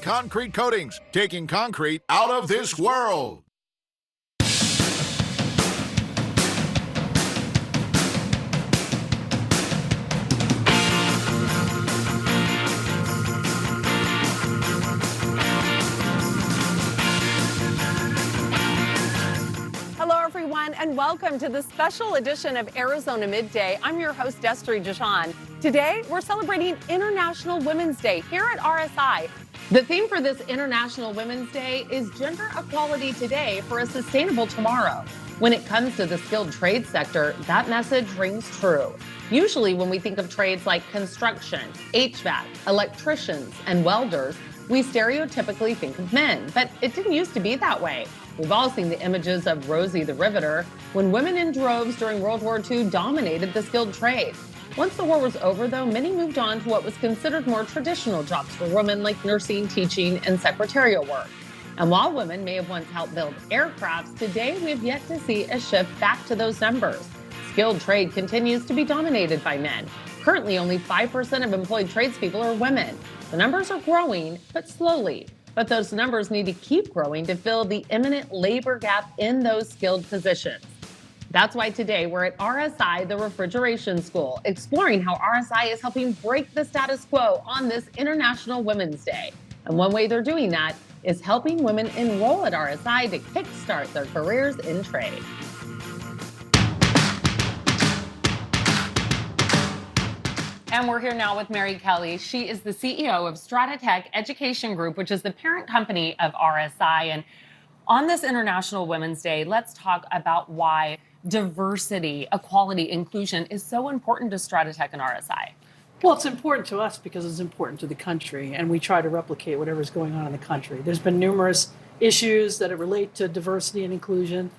concrete coatings, taking concrete out of this world. Everyone, and welcome to the special edition of Arizona Midday. I'm your host, Destry Jashan. Today, we're celebrating International Women's Day here at RSI. The theme for this International Women's Day is Gender Equality Today for a Sustainable Tomorrow. When it comes to the skilled trade sector, that message rings true. Usually when we think of trades like construction, HVAC, electricians, and welders, we stereotypically think of men, but it didn't used to be that way. We've all seen the images of Rosie the Riveter when women in droves during World War II dominated the skilled trade. Once the war was over, though, many moved on to what was considered more traditional jobs for women like nursing, teaching, and secretarial work. And while women may have once helped build aircrafts, today we have yet to see a shift back to those numbers. Skilled trade continues to be dominated by men. Currently, only 5% of employed tradespeople are women. The numbers are growing, but slowly. But those numbers need to keep growing to fill the imminent labor gap in those skilled positions. That's why today we're at RSI, the Refrigeration School, exploring how RSI is helping break the status quo on this International Women's Day. And one way they're doing that is helping women enroll at RSI to kickstart their careers in trade. And we're here now with Mary Kelly. She is the CEO of Stratatech Education Group, which is the parent company of RSI. And on this International Women's Day, let's talk about why diversity, equality, inclusion is so important to Stratatech and RSI. Well, it's important to us because it's important to the country, and we try to replicate whatever's going on in the country. There's been numerous issues that relate to diversity and inclusion.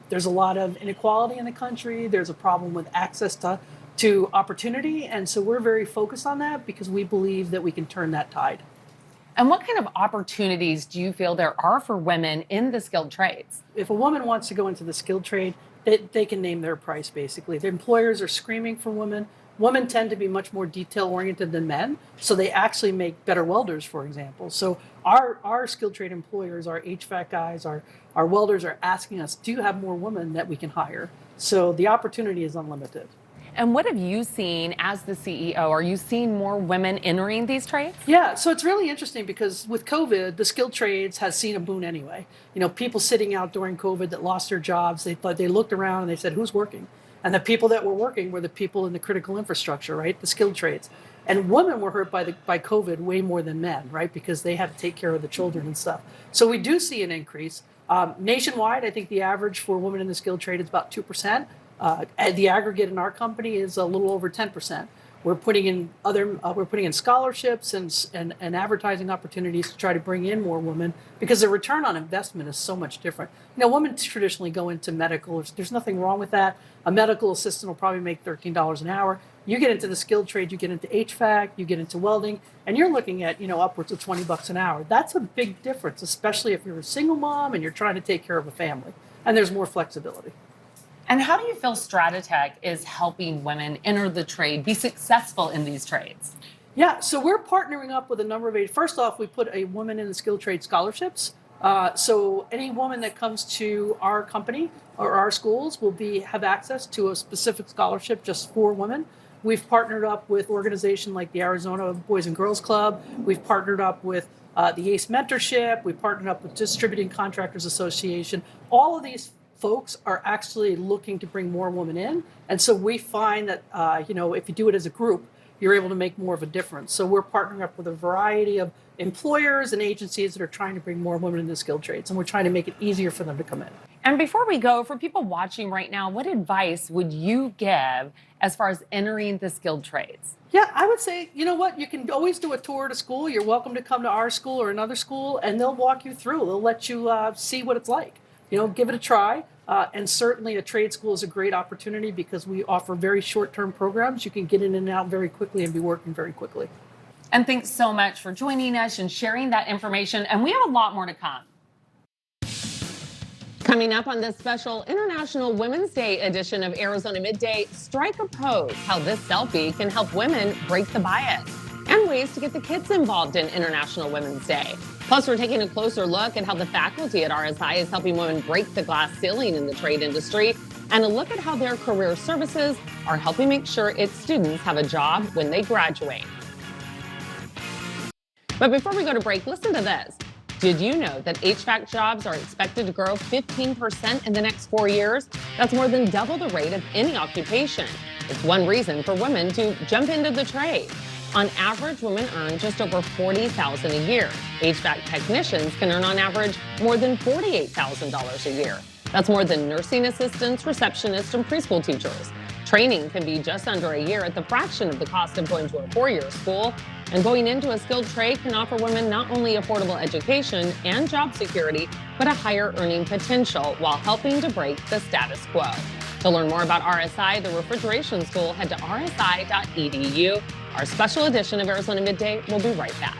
There's a lot of inequality in the country. There's a problem with access to opportunity, and so we're very focused on that because we believe that we can turn that tide. And what kind of opportunities do you feel there are for women in the skilled trades? If a woman wants to go into the skilled trade, they can name their price, basically. The employers are screaming for women. Women tend to be much more detail-oriented than men, so they actually make better welders, for example. So our skilled trade employers, our HVAC guys, our welders are asking us, do you have more women that we can hire? So the opportunity is unlimited. And what have you seen as the CEO? Are you seeing more women entering these trades? Yeah, so it's really interesting because with COVID, the skilled trades has seen a boom anyway. You know, people sitting out during COVID that lost their jobs, they looked around and they said, who's working? And the people that were working were the people in the critical infrastructure, right? The skilled trades. And women were hurt by COVID way more than men, right? Because they had to take care of the children and stuff. So we do see an increase. Nationwide, I think the average for women in the skilled trade is about 2%. The aggregate in our company is a little over 10%. We're putting in scholarships and advertising opportunities to try to bring in more women because the return on investment is so much different. You know, women traditionally go into medical. There's nothing wrong with that. A medical assistant will probably make $13 an hour. You get into the skilled trade, you get into HVAC, you get into welding, and you're looking at, upwards of $20 an hour. That's a big difference, especially if you're a single mom and you're trying to take care of a family. And there's more flexibility. And how do you feel Stratatech is helping women enter the trade, be successful in these trades? Yeah, so we're partnering up with a number of First off, we put a woman in the skilled trade scholarships. So any woman that comes to our company or our schools will have access to a specific scholarship just for women. We've partnered up with organizations like the Arizona Boys and Girls Club. We've partnered up with the ACE Mentorship. We've partnered up with Distributing Contractors Association. All of these folks are actually looking to bring more women in. And so we find that, if you do it as a group, you're able to make more of a difference. So we're partnering up with a variety of employers and agencies that are trying to bring more women into skilled trades. And we're trying to make it easier for them to come in. And before we go, for people watching right now, what advice would you give as far as entering the skilled trades? Yeah, I would say, you know what, you can always do a tour to school. You're welcome to come to our school or another school, and they'll walk you through. They'll let you see what it's like. Give it a try. And certainly a trade school is a great opportunity because we offer very short-term programs. You can get in and out very quickly and be working very quickly. And thanks so much for joining us and sharing that information. And we have a lot more to come. Coming up on this special International Women's Day edition of Arizona Midday, Strike a Pose, how this selfie can help women break the bias. and ways to get the kids involved in International Women's Day. Plus, we're taking a closer look at how the faculty at RSI is helping women break the glass ceiling in the trade industry, and a look at how their career services are helping make sure its students have a job when they graduate. But before we go to break, listen to this. Did you know that HVAC jobs are expected to grow 15% in the next 4 years? That's more than double the rate of any occupation. It's one reason for women to jump into the trade. On average, women earn just over $40,000 a year. HVAC technicians can earn on average more than $48,000 a year. That's more than nursing assistants, receptionists, and preschool teachers. Training can be just under a year at the fraction of the cost of going to a 4-year school. And going into a skilled trade can offer women not only affordable education and job security, but a higher earning potential while helping to break the status quo. To learn more about RSI, the Refrigeration School, head to rsi.edu. Our special edition of Arizona Midday will be right back.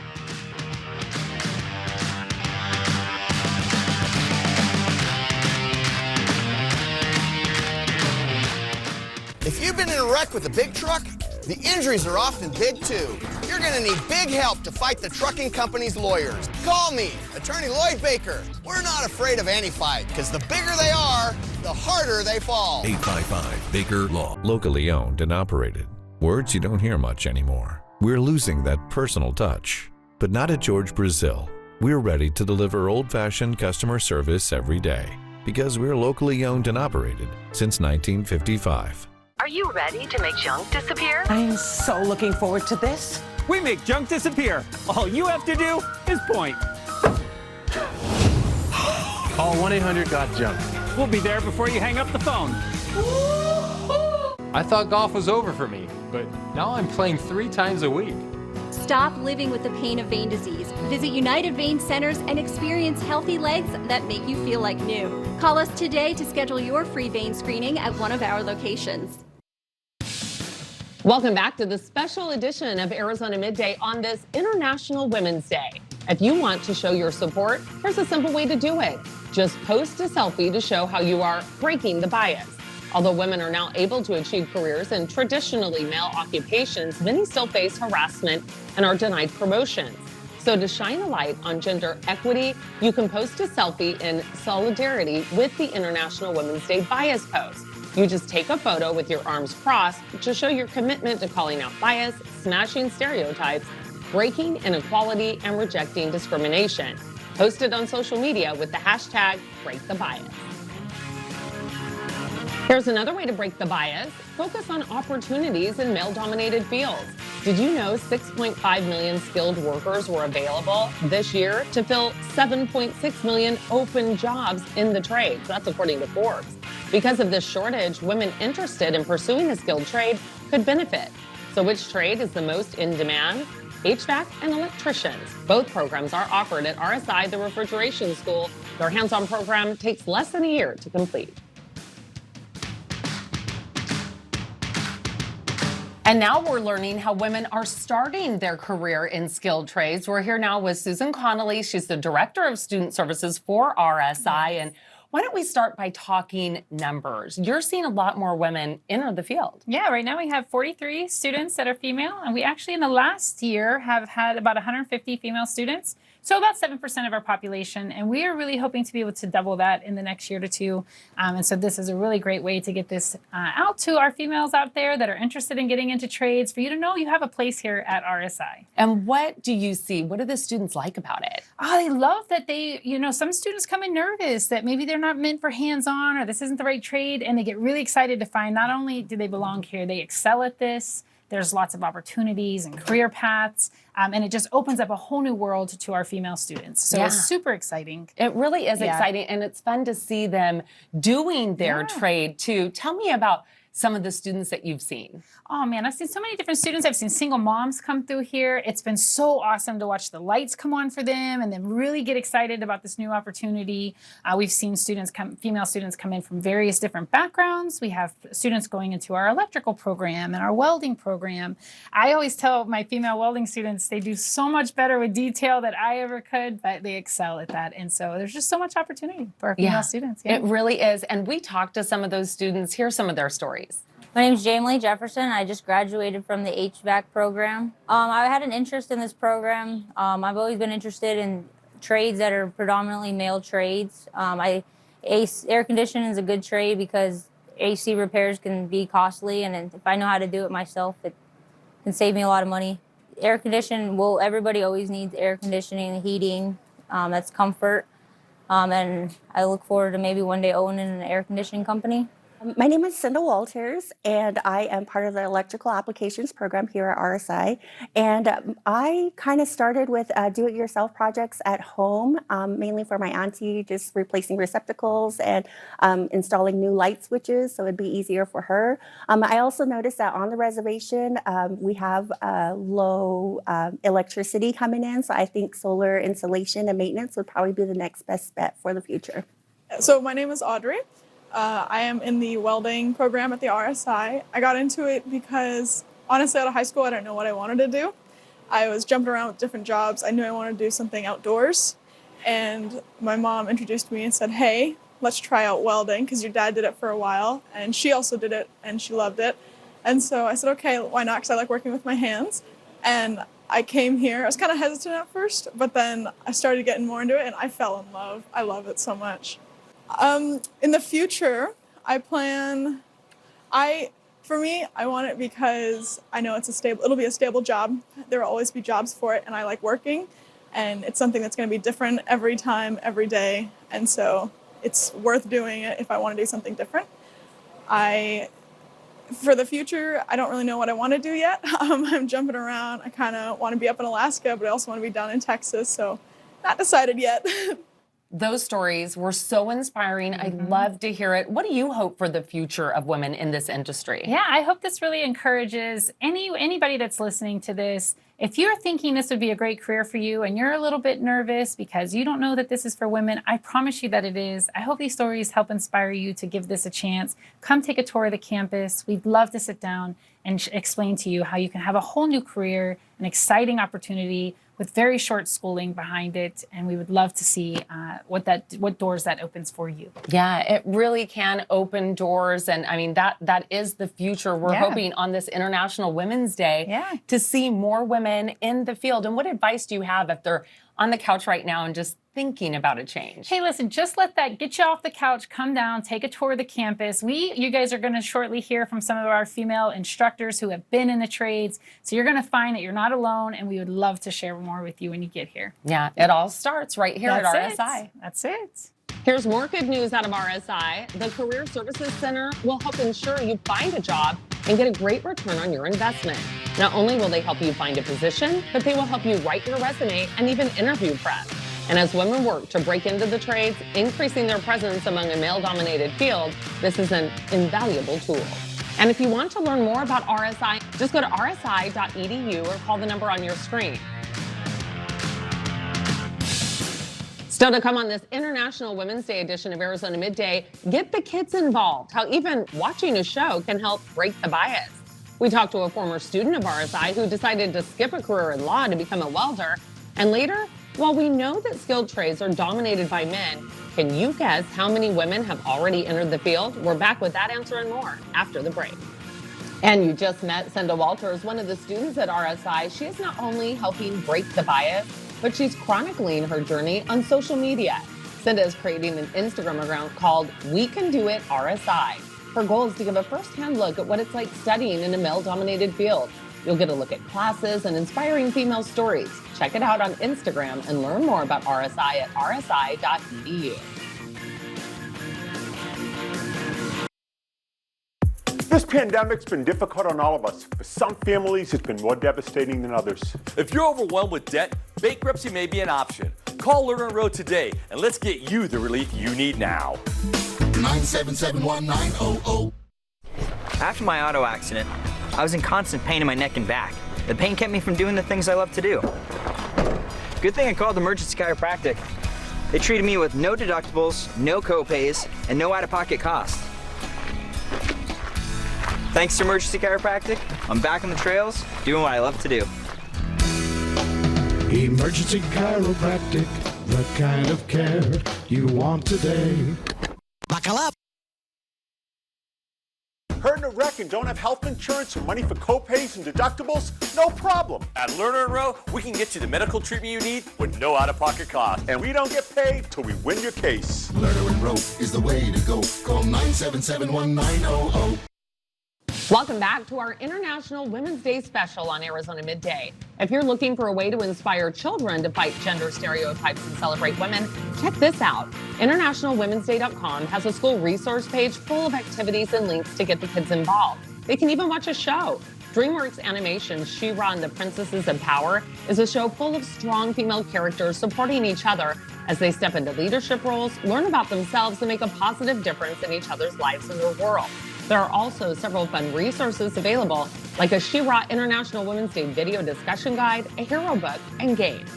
If you've been in a wreck with a big truck, the injuries are often big too. You're gonna need big help to fight the trucking company's lawyers. Call me, Attorney Lloyd Baker. We're not afraid of any fight, because the bigger they are, the harder they fall. 855 Baker Law. Locally owned and operated. Words you don't hear much anymore. We're losing that personal touch. But not at George Brazil. We're ready to deliver old-fashioned customer service every day, because we're locally owned and operated since 1955. Are you ready to make junk disappear? I'm so looking forward to this. We make junk disappear. All you have to do is point. Call 1-800-GOT-JUNK. We'll be there before you hang up the phone. I thought golf was over for me, but now I'm playing 3 times a week. Stop living with the pain of vein disease. Visit United Vein Centers and experience healthy legs that make you feel like new. Call us today to schedule your free vein screening at one of our locations. Welcome back to the special edition of Arizona Midday on this International Women's Day. If you want to show your support, here's a simple way to do it. Just post a selfie to show how you are breaking the bias. Although women are now able to achieve careers in traditionally male occupations, many still face harassment and are denied promotions. So to shine a light on gender equity, you can post a selfie in solidarity with the International Women's Day bias post. You just take a photo with your arms crossed to show your commitment to calling out bias, smashing stereotypes, breaking inequality, and rejecting discrimination. Post it on social media with the hashtag #BreakTheBias. Here's another way to break the bias. Focus on opportunities in male-dominated fields. Did you know 6.5 million skilled workers were available this year to fill 7.6 million open jobs in the trades? That's according to Forbes. Because of this shortage, women interested in pursuing a skilled trade could benefit. So which trade is the most in demand? HVAC and electricians. Both programs are offered at RSI, the Refrigeration School. Their hands-on program takes less than a year to complete. And now we're learning how women are starting their career in skilled trades. We're here now with Susan Connolly. She's the Director of Student Services for RSI. And why don't we start by talking numbers? You're seeing a lot more women enter the field. Yeah, right now we have 43 students that are female, and we actually in the last year have had about 150 female students. So about 7% of our population, and we are really hoping to be able to double that in the next year to two. And so this is a really great way to get this out to our females out there that are interested in getting into trades, for you to know you have a place here at RSI. And what do you see? What do the students like about it? Oh, they love that some students come in nervous that maybe they're not meant for hands-on or this isn't the right trade, and they get really excited to find not only do they belong here, they excel at this. There's lots of opportunities and career paths, and it just opens up a whole new world to our female students. So it's super exciting. It really is exciting, and it's fun to see them doing their trade too. Tell me about some of the students that you've seen. Oh man, I've seen so many different students. I've seen single moms come through here. It's been so awesome to watch the lights come on for them and then really get excited about this new opportunity. We've seen female students come in from various different backgrounds. We have students going into our electrical program and our welding program. I always tell my female welding students they do so much better with detail than I ever could, but they excel at that. And so there's just so much opportunity for our female students. It really is. And we talked to some of those students. Here's some of their stories. My name is Jamie Jefferson. I just graduated from the HVAC program. I had an interest in this program. I've always been interested in trades that are predominantly male trades. Air conditioning is a good trade because AC repairs can be costly, and if I know how to do it myself, it can save me a lot of money. Air conditioning, well, everybody always needs air conditioning, heating. That's comfort. And I look forward to maybe one day owning an air conditioning company. My name is Cinda Walters, and I am part of the electrical applications program here at RSI. And I kind of started with do-it-yourself projects at home, mainly for my auntie, just replacing receptacles and installing new light switches, so it'd be easier for her. I also noticed that on the reservation, we have low electricity coming in, so I think solar installation and maintenance would probably be the next best bet for the future. So my name is Audrey. I am in the welding program at the RSI. I got into it because, honestly, out of high school, I didn't know what I wanted to do. I was jumping around with different jobs. I knew I wanted to do something outdoors. And my mom introduced me and said, hey, let's try out welding, because your dad did it for a while. And she also did it, and she loved it. And so I said, okay, why not? Because I like working with my hands. And I came here. I was kind of hesitant at first, but then I started getting more into it, and I fell in love. I love it so much. In the future, I want it because I know it'll be a stable job. There will always be jobs for it, and I like working, and it's something that's going to be different every time, every day, and so it's worth doing it if I want to do something different. For the future, I don't really know what I want to do yet. I'm jumping around. I kind of want to be up in Alaska, but I also want to be down in Texas, so not decided yet. Those stories were so inspiring. I'd love to hear it. What do you hope for the future of women in this industry? Yeah, I hope this really encourages anybody that's listening to this. If you're thinking this would be a great career for you and you're a little bit nervous because you don't know that this is for women, I promise you that it is. I hope these stories help inspire you to give this a chance. Come take a tour of the campus. We'd love to sit down and explain to you how you can have a whole new career, an exciting opportunity with very short schooling behind it, and we would love to see what doors that opens for you. Yeah, it really can open doors, and I mean that is the future. We're hoping on this International Women's Day to see more women in the field. And what advice do you have if they're on the couch right now and just thinking about a change? Hey, listen, just let that get you off the couch, come down, take a tour of the campus. You guys are going to shortly hear from some of our female instructors who have been in the trades. So you're going to find that you're not alone, and we would love to share more with you when you get here. Yeah, it all starts right here at RSI. That's it. Here's more good news out of RSI. The Career Services Center will help ensure you find a job and get a great return on your investment. Not only will they help you find a position, but they will help you write your resume and even interview prep. And as women work to break into the trades, increasing their presence among a male-dominated field, this is an invaluable tool. And if you want to learn more about RSI, just go to rsi.edu or call the number on your screen. Still to come on this International Women's Day edition of Arizona Midday, get the kids involved, how even watching a show can help break the bias. We talked to a former student of RSI who decided to skip a career in law to become a welder. And later, while we know that skilled trades are dominated by men, can you guess how many women have already entered the field? We're back with that answer and more after the break. And you just met Cinda Walters, one of the students at RSI. She is not only helping break the bias, but she's chronicling her journey on social media. Cinda is creating an Instagram account called We Can Do It RSI. Her goal is to give a first-hand look at what it's like studying in a male-dominated field. You'll get a look at classes and inspiring female stories. Check it out on Instagram and learn more about RSI at rsi.edu. This pandemic's been difficult on all of us. For some families, it's been more devastating than others. If you're overwhelmed with debt, bankruptcy may be an option. Call Lerner Road today, and let's get you the relief you need now. 977-1900. After my auto accident, I was in constant pain in my neck and back. The pain kept me from doing the things I love to do. Good thing I called Emergency Chiropractic. They treated me with no deductibles, no co-pays, and no out-of-pocket costs. Thanks to Emergency Chiropractic, I'm back on the trails, doing what I love to do. Emergency Chiropractic, the kind of care you want today. Buckle up. Hurt in a wreck and don't have health insurance or money for co-pays and deductibles? No problem. At Lerner & Rowe, we can get you the medical treatment you need with no out-of-pocket cost. And we don't get paid till we win your case. Lerner & Rowe is the way to go. Call 977-1900. Welcome back to our International Women's Day special on Arizona Midday. If you're looking for a way to inspire children to fight gender stereotypes and celebrate women, check this out. InternationalWomen'sDay.com has a school resource page full of activities and links to get the kids involved. They can even watch a show. DreamWorks Animation's She-Ra and the Princesses of Power is a show full of strong female characters supporting each other as they step into leadership roles, learn about themselves, and make a positive difference in each other's lives and their world. There are also several fun resources available, like a She-Ra International Women's Day video discussion guide, a hero book, and games.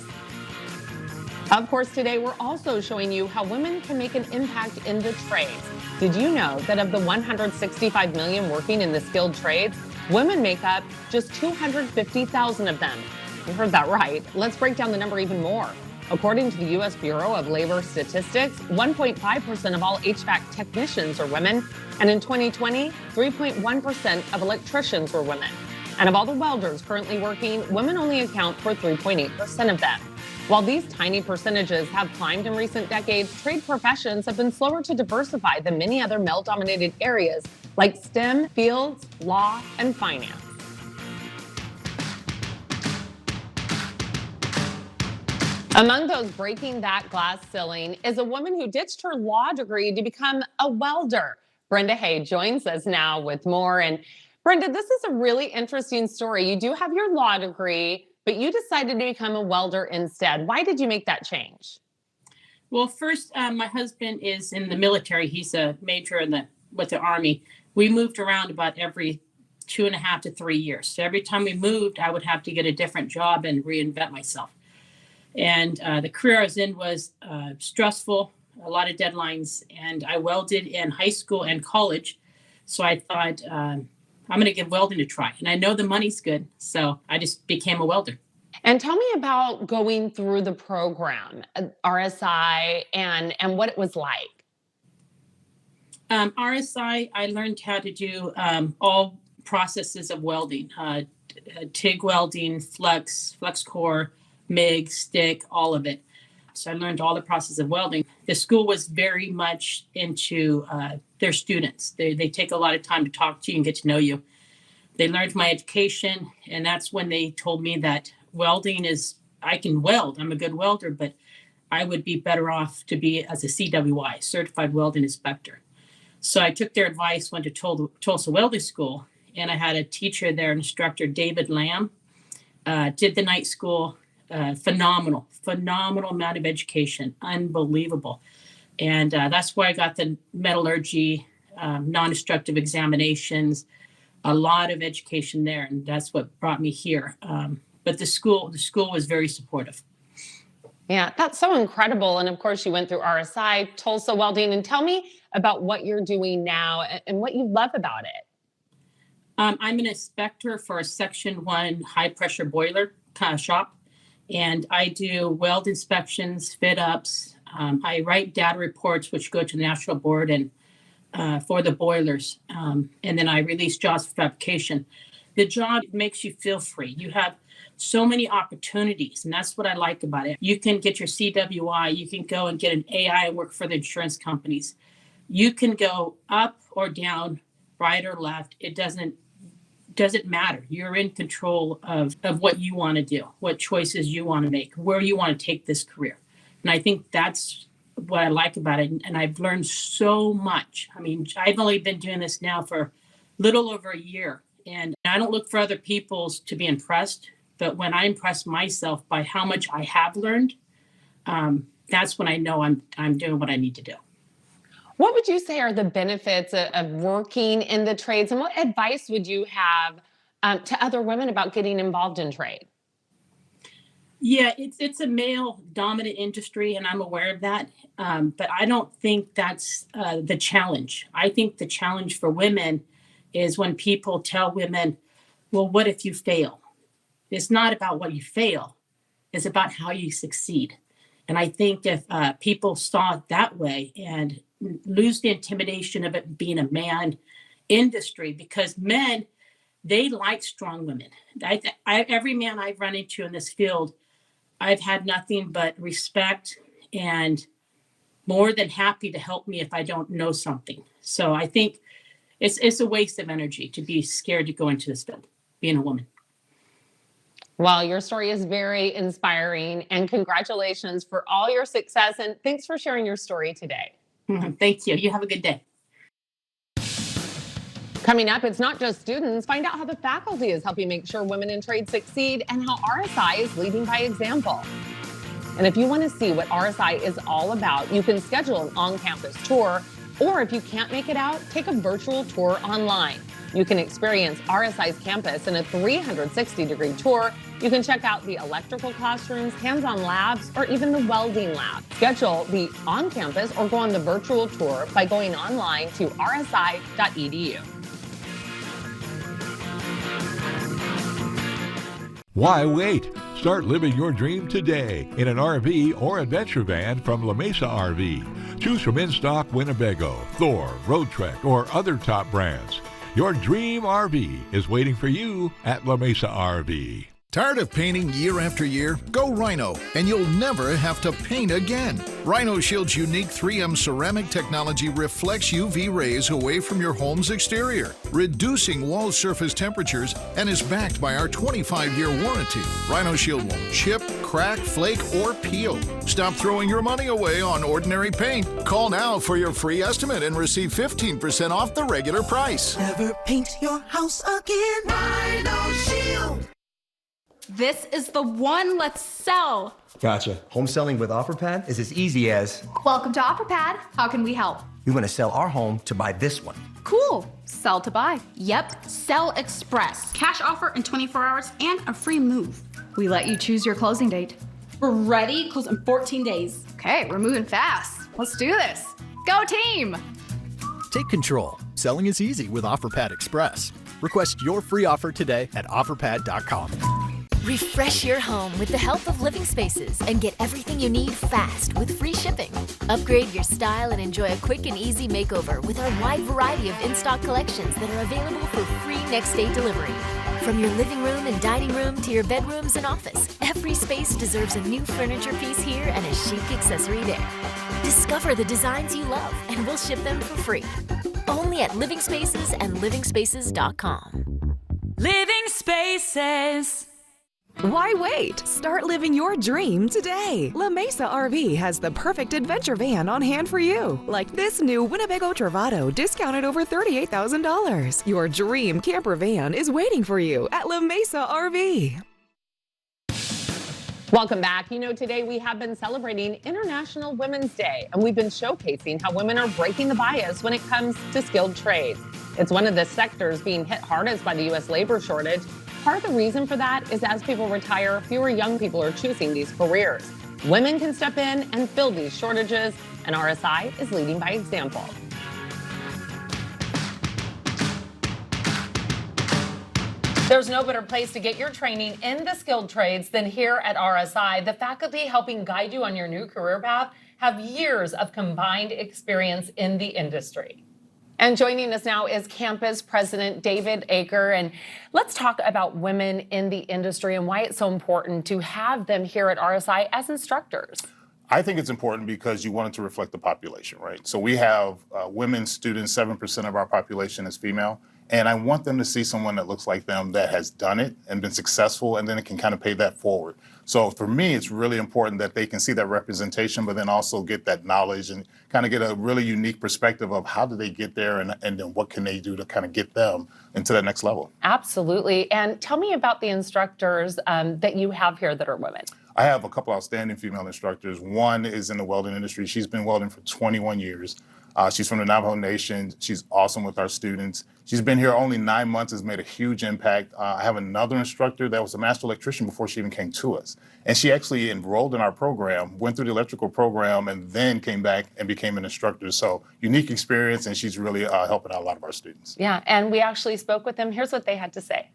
Of course, today we're also showing you how women can make an impact in the trades. Did you know that of the 165 million working in the skilled trades, women make up just 250,000 of them? You heard that right. Let's break down the number even more. According to the U.S. Bureau of Labor Statistics, 1.5% of all HVAC technicians are women, and in 2020, 3.1% of electricians were women. And of all the welders currently working, women only account for 3.8% of them. While these tiny percentages have climbed in recent decades, trade professions have been slower to diversify than many other male-dominated areas like STEM, fields, law, and finance. Among those breaking that glass ceiling is a woman who ditched her law degree to become a welder. Brenda Hay joins us now with more. And Brenda, this is a really interesting story. You do have your law degree, but you decided to become a welder instead. Why did you make that change? Well, first, my husband is in the military. He's a major with the Army. We moved around about every 2.5 to 3 years. So every time we moved, I would have to get a different job and reinvent myself. And the career I was in was stressful, a lot of deadlines, and I welded in high school and college. So I thought, I'm going to give welding a try. And I know the money's good, so I just became a welder. And tell me about going through the program, RSI, and what it was like. RSI, I learned how to do all processes of welding, TIG welding, flux core, MIG, stick, all of it. So I learned all the process of welding. The school was very much into their students. They take a lot of time to talk to you and get to know you. They learned my education, and that's when they told me that welding is, I can weld, I'm a good welder, but I would be better off to be as a CWI, Certified Welding Inspector. So I took their advice, went to Tulsa Welding School, and I had a teacher there, instructor David Lamb, did the night school. Phenomenal amount of education, unbelievable. And that's where I got the metallurgy, non-destructive examinations, a lot of education there. And that's what brought me here. But the school was very supportive. Yeah, that's so incredible. And of course, you went through RSI, Tulsa Welding, and tell me about what you're doing now and what you love about it. I'm an inspector for a Section 1 high pressure boiler shop. And I do weld inspections, fit ups. I write data reports, which go to the national board and for the boilers. And then I release jobs for fabrication. The job makes you feel free. You have so many opportunities, and that's what I like about it. You can get your CWI. You can go and get an AI and work for the insurance companies. You can go up or down, right or left. It doesn't matter. You're in control of what you want to do, what choices you want to make, where you want to take this career. And I think that's what I like about it. And I've learned so much. I mean, I've only been doing this now for a little over a year. And I don't look for other people to be impressed. But when I impress myself by how much I have learned, that's when I know I'm doing what I need to do. What would you say are the benefits of working in the trades, and what advice would you have to other women about getting involved in trade? Yeah, it's a male-dominant industry, and I'm aware of that. But I don't think that's the challenge. I think the challenge for women is when people tell women, well, what if you fail? It's not about what you fail. It's about how you succeed. And I think if people saw it that way and lose the intimidation of it being a man industry because men, they like strong women. Every man I've run into in this field, I've had nothing but respect and more than happy to help me if I don't know something. So I think it's a waste of energy to be scared to go into this field, being a woman. Well, your story is very inspiring, and congratulations for all your success, and thanks for sharing your story today. Thank you. You have a good day. Coming up, it's not just students. Find out how the faculty is helping make sure women in trade succeed and how RSI is leading by example. And if you want to see what RSI is all about, you can schedule an on-campus tour, or if you can't make it out, take a virtual tour online. You can experience RSI's campus in a 360-degree tour. You can check out the electrical classrooms, hands-on labs, or even the welding lab. Schedule the on-campus or go on the virtual tour by going online to rsi.edu. Why wait? Start living your dream today in an RV or adventure van from La Mesa RV. Choose from in-stock Winnebago, Thor, Road Trek, or other top brands. Your dream RV is waiting for you at La Mesa RV. Tired of painting year after year? Go Rhino, and you'll never have to paint again. Rhino Shield's unique 3M ceramic technology reflects UV rays away from your home's exterior, reducing wall surface temperatures, and is backed by our 25-year warranty. Rhino Shield won't chip, crack, flake, or peel. Stop throwing your money away on ordinary paint. Call now for your free estimate and receive 15% off the regular price. Never paint your house again. Rhino Shield. This is the one. Let's sell. Gotcha. Home selling with OfferPad is as easy as... Welcome to OfferPad. How can we help? We want to sell our home to buy this one. Cool. Sell to buy. Yep. Sell Express. Cash offer in 24 hours and a free move. We let you choose your closing date. We're ready. Close in 14 days. Okay, we're moving fast. Let's do this. Go team. Take control. Selling is easy with OfferPad Express. Request your free offer today at offerpad.com. Refresh your home with the help of Living Spaces and get everything you need fast with free shipping. Upgrade your style and enjoy a quick and easy makeover with our wide variety of in-stock collections that are available for free next-day delivery. From your living room and dining room to your bedrooms and office, every space deserves a new furniture piece here and a chic accessory there. Discover the designs you love and we'll ship them for free. Only at Living Spaces and livingspaces.com. Living Spaces. Why wait? Start living your dream today. La Mesa RV has the perfect adventure van on hand for you. Like this new Winnebago Travado, discounted over $38,000. Your dream camper van is waiting for you at La Mesa RV. Welcome back. You know, today we have been celebrating International Women's Day, and we've been showcasing how women are breaking the bias when it comes to skilled trades. It's one of the sectors being hit hardest by the U.S. labor shortage. Part of the reason for that is as people retire, fewer young people are choosing these careers. Women can step in and fill these shortages, and RSI is leading by example. There's no better place to get your training in the skilled trades than here at RSI. The faculty helping guide you on your new career path have years of combined experience in the industry. And joining us now is campus president David Aker. And let's talk about women in the industry and why it's so important to have them here at RSI as instructors. I think it's important because you want it to reflect the population, right? So we have women students, 7% of our population is female. And I want them to see someone that looks like them that has done it and been successful, and then it can kind of pay that forward. So for me, it's really important that they can see that representation, but then also get that knowledge and kind of get a really unique perspective of how did they get there and then what can they do to kind of get them into that next level. Absolutely. And tell me about the instructors that you have here that are women. I have a couple outstanding female instructors. One is in the welding industry. She's been welding for 21 years. She's from the Navajo Nation. She's awesome with our students. She's been here only 9 months, has made a huge impact. I have another instructor that was a master electrician before she even came to us. And she actually enrolled in our program, went through the electrical program, and then came back and became an instructor. So unique experience, and she's really helping out a lot of our students. Yeah, and we actually spoke with them. Here's what they had to say.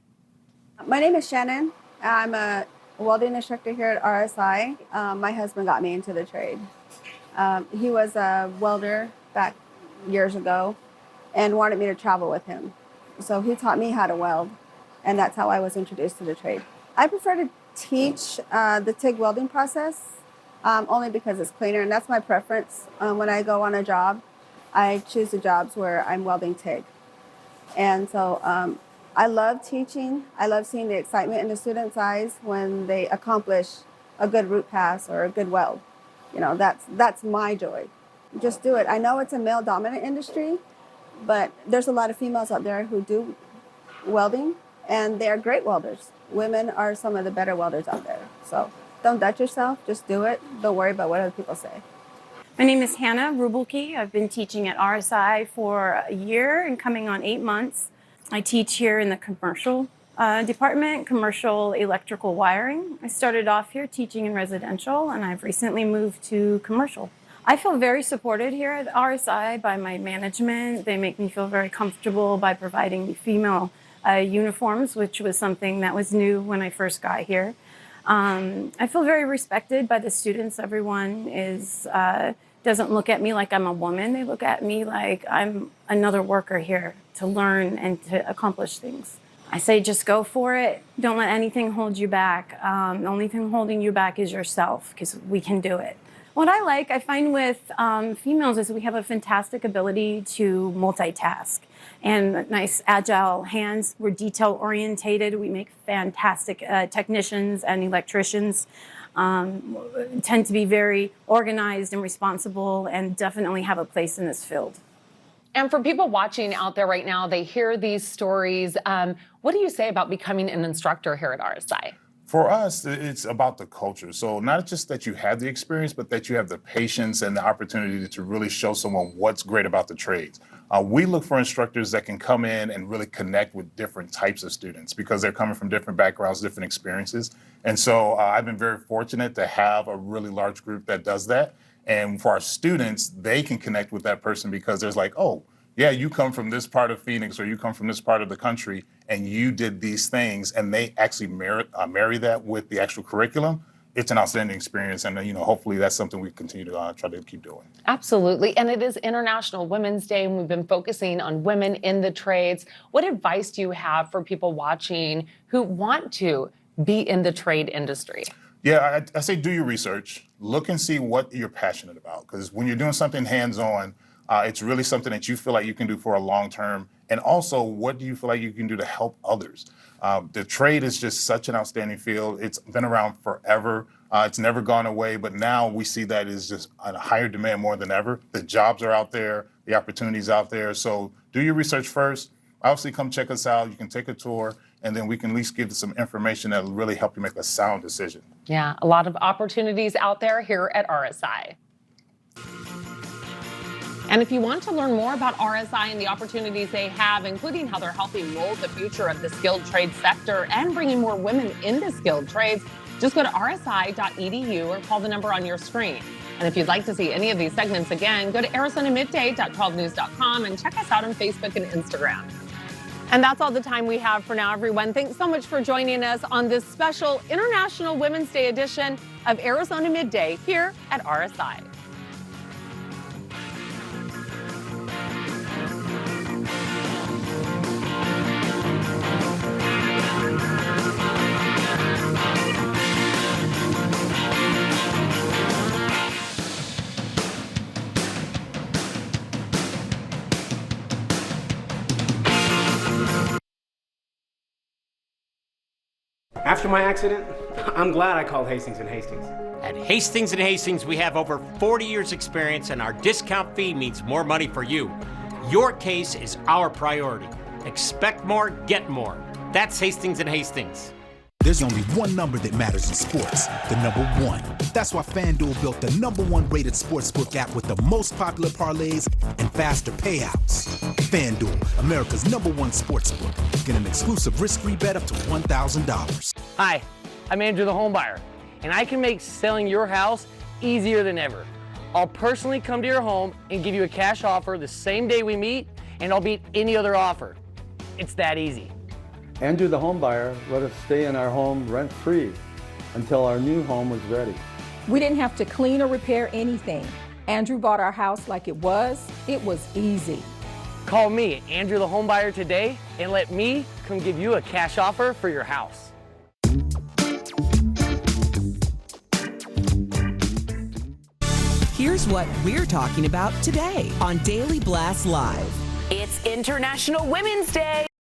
My name is Shannon. I'm a welding instructor here at RSI. My husband got me into the trade. He was a welder back years ago, and wanted me to travel with him. So he taught me how to weld, and that's how I was introduced to the trade. I prefer to teach the TIG welding process only because it's cleaner, and that's my preference. When I go on a job, I choose the jobs where I'm welding TIG. And so I love teaching. I love seeing the excitement in the students' eyes when they accomplish a good root pass or a good weld. You know, that's my joy. Just do it. I know it's a male-dominant industry, but there's a lot of females out there who do welding, and they are great welders. Women are some of the better welders out there. So don't doubt yourself. Just do it. Don't worry about what other people say. My name is Hannah Rubelke. I've been teaching at RSI for a year and coming on 8 months. I teach here in the commercial department, commercial electrical wiring. I started off here teaching in residential, and I've recently moved to commercial. I feel very supported here at RSI by my management. They make me feel very comfortable by providing me female uniforms, which was something that was new when I first got here. I feel very respected by the students. Everyone doesn't look at me like I'm a woman. They look at me like I'm another worker here to learn and to accomplish things. I say just go for it. Don't let anything hold you back. The only thing holding you back is yourself, because we can do it. What I find with females is we have a fantastic ability to multitask and nice agile hands. We're detail orientated. We make fantastic technicians and electricians. Tend to be very organized and responsible, and definitely have a place in this field. And for people watching out there right now, they hear these stories. What do you say about becoming an instructor here at RSI? For us, it's about the culture. So not just that you have the experience, but that you have the patience and the opportunity to really show someone what's great about the trades. We look for instructors that can come in and really connect with different types of students, because they're coming from different backgrounds, different experiences. And so I've been very fortunate to have a really large group that does that. And for our students, they can connect with that person because there's like, oh, yeah, you come from this part of Phoenix, or you come from this part of the country, and you did these things, and they actually marry that with the actual curriculum. It's an outstanding experience, and hopefully that's something we continue to try to keep doing. Absolutely, and it is International Women's Day, and we've been focusing on women in the trades. What advice do you have for people watching who want to be in the trade industry? Yeah, I say do your research. Look and see what you're passionate about, because when you're doing something hands-on, it's really something that you feel like you can do for a long term. And also, what do you feel like you can do to help others? The trade is just such an outstanding field. It's been around forever. It's never gone away, but now we see that is just a higher demand more than ever. The jobs are out there, the opportunities out there. So do your research first. Obviously, come check us out. You can take a tour, and then we can at least give you some information that will really help you make a sound decision. Yeah, a lot of opportunities out there here at RSI. And if you want to learn more about RSI and the opportunities they have, including how they're helping mold the future of the skilled trade sector and bringing more women into skilled trades, just go to rsi.edu or call the number on your screen. And if you'd like to see any of these segments again, go to ArizonaMidday.12news.com and check us out on Facebook and Instagram. And that's all the time we have for now, everyone. Thanks so much for joining us on this special International Women's Day edition of Arizona Midday here at RSI. After my accident, I'm glad I called Hastings & Hastings. At Hastings & Hastings, we have over 40 years experience, and our discount fee means more money for you. Your case is our priority. Expect more, get more. That's Hastings & Hastings. There's only one number that matters in sports, the number one. That's why FanDuel built the #1 rated sportsbook app with the most popular parlays and faster payouts. FanDuel, America's #1 sportsbook. Get an exclusive risk-free bet up to $1,000. Hi, I'm Andrew the Homebuyer, and I can make selling your house easier than ever. I'll personally come to your home and give you a cash offer the same day we meet, and I'll beat any other offer. It's that easy. Andrew the Homebuyer let us stay in our home rent-free until our new home was ready. We didn't have to clean or repair anything. Andrew bought our house like it was. It was easy. Call me, Andrew the Home Buyer, today and let me come give you a cash offer for your house. Here's what we're talking about today on Daily Blast Live. It's International Women's Day.